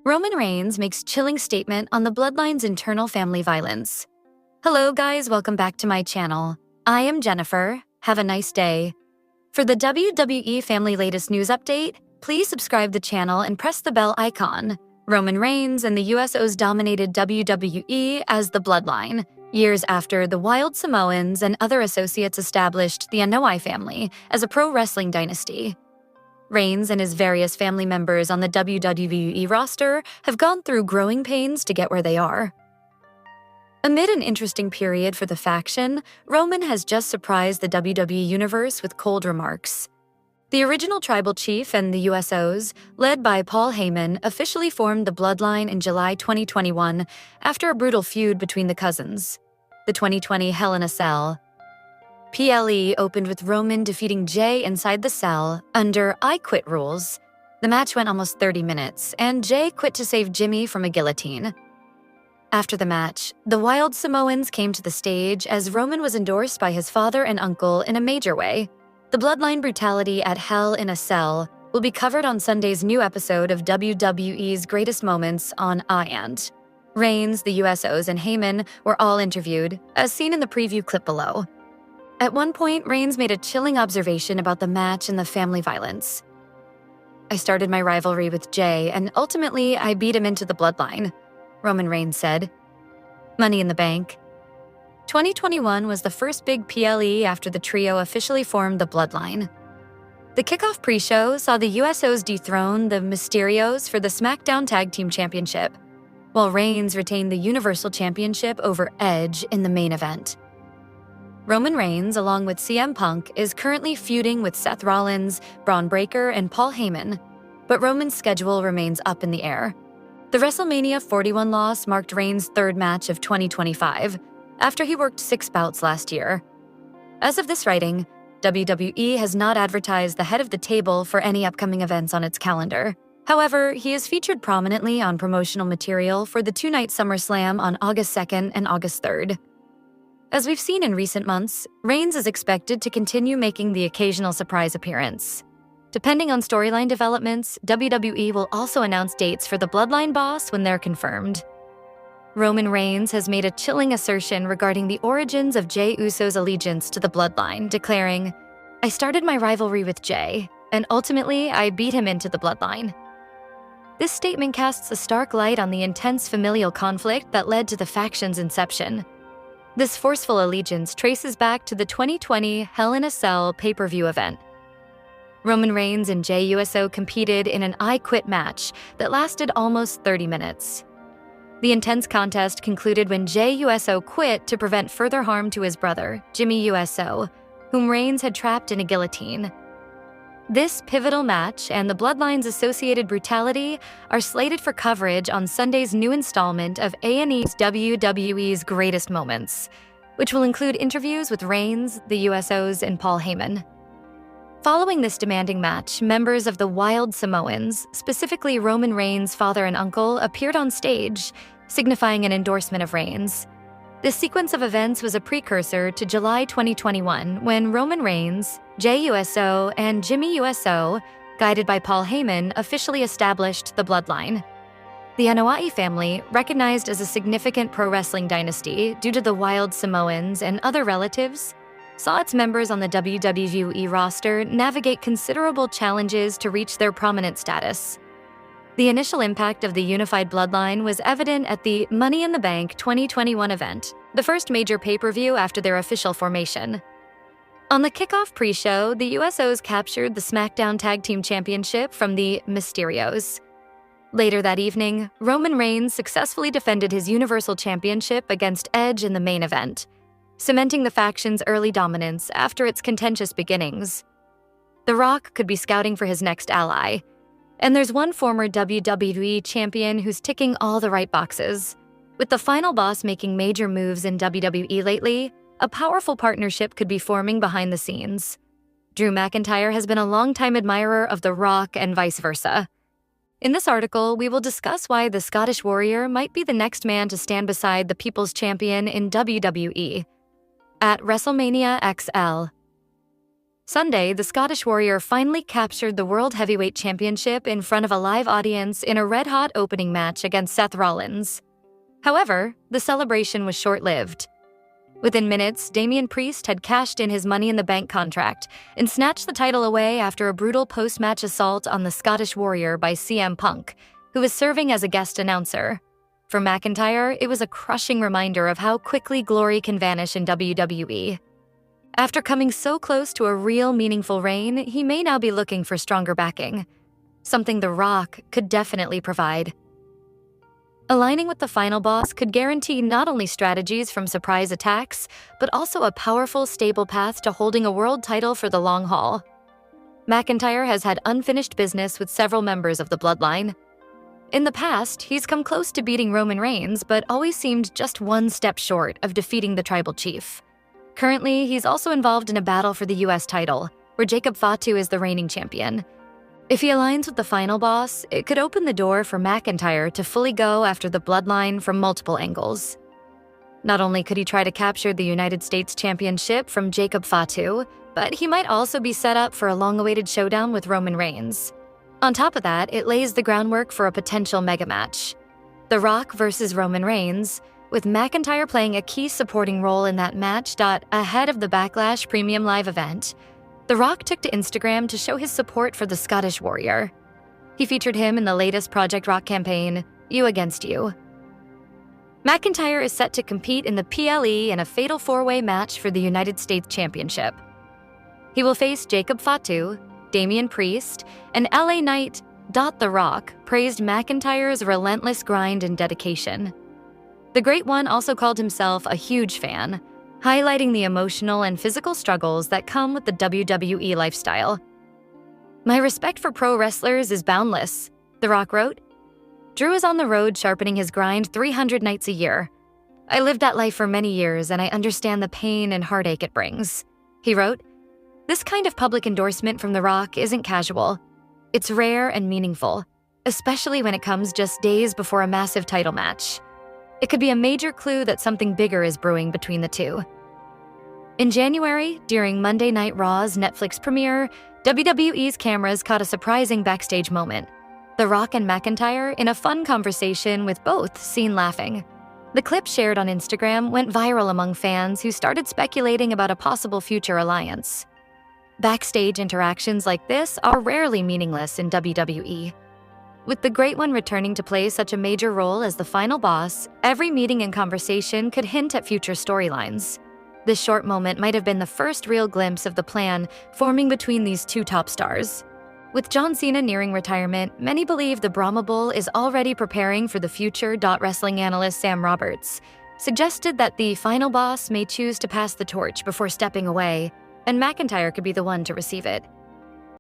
Roman Reigns makes chilling statement on the Bloodline's internal family violence. Hello guys, welcome back to my channel. I am Jennifer. Have a nice day. For the WWE family latest news update, please subscribe the channel and press the bell icon. Roman Reigns and the USOs dominated WWE as the Bloodline, years after the Wild Samoans and other associates established the Anoa'i family as a pro wrestling dynasty. Reigns and his various family members on the WWE roster have gone through growing pains to get where they are. Amid an interesting period for the faction, Roman has just surprised the WWE universe with cold remarks. The original tribal chief and the USOs, led by Paul Heyman, officially formed the Bloodline in July 2021 after a brutal feud between the cousins. The 2020 Hell in a Cell. PLE opened with Roman defeating Jay inside the cell under I Quit rules. The match went almost 30 minutes, and Jay quit to save Jimmy from a guillotine. After the match, the Wild Samoans came to the stage as Roman was endorsed by his father and uncle in a major way. The Bloodline brutality at Hell in a Cell will be covered on Sunday's new episode of WWE's Greatest Moments on IANT. Reigns, the USOs, and Heyman were all interviewed, as seen in the preview clip below. At one point, Reigns made a chilling observation about the match and the family violence. "I started my rivalry with Jay, and ultimately I beat him into the Bloodline," Roman Reigns said. Money in the Bank. 2021 was the first big PLE after the trio officially formed the Bloodline. The kickoff pre-show saw the USOs dethrone the Mysterios for the SmackDown Tag Team Championship, while Reigns retained the Universal Championship over Edge in the main event. Roman Reigns, along with CM Punk, is currently feuding with Seth Rollins, Braun Breaker, and Paul Heyman, but Roman's schedule remains up in the air. The WrestleMania 41 loss marked Reigns' third match of 2025, after he worked 6 bouts last year. As of this writing, WWE has not advertised the head of the table for any upcoming events on its calendar. However, he is featured prominently on promotional material for the 2-night SummerSlam on August 2nd and August 3rd. As we've seen in recent months, Reigns is expected to continue making the occasional surprise appearance. Depending on storyline developments, WWE will also announce dates for the Bloodline boss when they're confirmed. Roman Reigns has made a chilling assertion regarding the origins of Jey Uso's allegiance to the Bloodline, declaring, "I started my rivalry with Jey, and ultimately I beat him into the Bloodline." This statement casts a stark light on the intense familial conflict that led to the faction's inception. This forceful allegiance traces back to the 2020 Hell in a Cell pay-per-view event. Roman Reigns and Jey Uso competed in an I Quit match that lasted almost 30 minutes. The intense contest concluded when Jey Uso quit to prevent further harm to his brother, Jimmy Uso, whom Reigns had trapped in a guillotine. This pivotal match and the Bloodline's associated brutality are slated for coverage on Sunday's new installment of A&E's WWE's Greatest Moments, which will include interviews with Reigns, the USOs, and Paul Heyman. Following this demanding match, members of the Wild Samoans, specifically Roman Reigns' father and uncle, appeared on stage, signifying an endorsement of Reigns. This sequence of events was a precursor to July 2021, when Roman Reigns, Jey Uso, and Jimmy Uso, guided by Paul Heyman, officially established the Bloodline. The anoa'i family, recognized as a significant pro wrestling dynasty due to the Wild Samoans and other relatives, saw its members on the WWE roster navigate considerable challenges to reach their prominent status. The initial impact of the unified Bloodline was evident at the Money in the Bank 2021 event, the first major pay-per-view after their official formation. On the kickoff pre-show, the USOs captured the SmackDown Tag Team Championship from the Mysterios. Later that evening, Roman Reigns successfully defended his Universal Championship against Edge in the main event, cementing the faction's early dominance after its contentious beginnings. The Rock could be scouting for his next ally, and there's one former WWE champion who's ticking all the right boxes. With the final boss making major moves in WWE lately, a powerful partnership could be forming behind the scenes. Drew McIntyre has been a longtime admirer of The Rock and vice versa. In this article, we will discuss why the Scottish Warrior might be the next man to stand beside the People's Champion in WWE. At WrestleMania XL. Sunday, the Scottish Warrior finally captured the World Heavyweight Championship in front of a live audience in a red-hot opening match against Seth Rollins. However, the celebration was short-lived. Within minutes, Damian Priest had cashed in his Money in the Bank contract and snatched the title away after a brutal post-match assault on the Scottish Warrior by CM Punk, who was serving as a guest announcer. For McIntyre, it was a crushing reminder of how quickly glory can vanish in WWE. After coming so close to a real meaningful reign, he may now be looking for stronger backing, something The Rock could definitely provide. Aligning with the final boss could guarantee not only strategies from surprise attacks, but also a powerful, stable path to holding a world title for the long haul. McIntyre has had unfinished business with several members of the Bloodline. In the past, he's come close to beating Roman Reigns, but always seemed just one step short of defeating the tribal chief. Currently, he's also involved in a battle for the US title, where Jacob Fatu is the reigning champion. If he aligns with the final boss, it could open the door for McIntyre to fully go after the Bloodline from multiple angles. Not only could he try to capture the United States Championship from Jacob Fatu, but he might also be set up for a long-awaited showdown with Roman Reigns. On top of that, it lays the groundwork for a potential mega match. The Rock versus Roman Reigns, with McIntyre playing a key supporting role in that match. Ahead of the Backlash Premium Live event, The Rock took to Instagram to show his support for the Scottish Warrior. He featured him in the latest Project Rock campaign, You Against You. McIntyre is set to compete in the PLE in a fatal four-way match for the United States Championship. He will face Jacob Fatu, Damian Priest, and LA Knight. The Rock praised McIntyre's relentless grind and dedication. The Great One also called himself a huge fan, highlighting the emotional and physical struggles that come with the WWE lifestyle. "My respect for pro wrestlers is boundless," The Rock wrote. "Drew is on the road sharpening his grind 300 nights a year. I lived that life for many years and I understand the pain and heartache it brings," he wrote. This kind of public endorsement from The Rock isn't casual. It's rare and meaningful, especially when it comes just days before a massive title match. It could be a major clue that something bigger is brewing between the two. In January, during Monday Night Raw's Netflix premiere, WWE's cameras caught a surprising backstage moment. The Rock and McIntyre in a fun conversation with both seen laughing. The clip shared on Instagram went viral among fans who started speculating about a possible future alliance. Backstage interactions like this are rarely meaningless in WWE. With the Great One returning to play such a major role as the final boss, every meeting and conversation could hint at future storylines. This short moment might have been the first real glimpse of the plan forming between these two top stars. With John Cena nearing retirement, many believe the Brahma Bull is already preparing for the future. Wrestling analyst Sam Roberts suggested that the final boss may choose to pass the torch before stepping away, and McIntyre could be the one to receive it.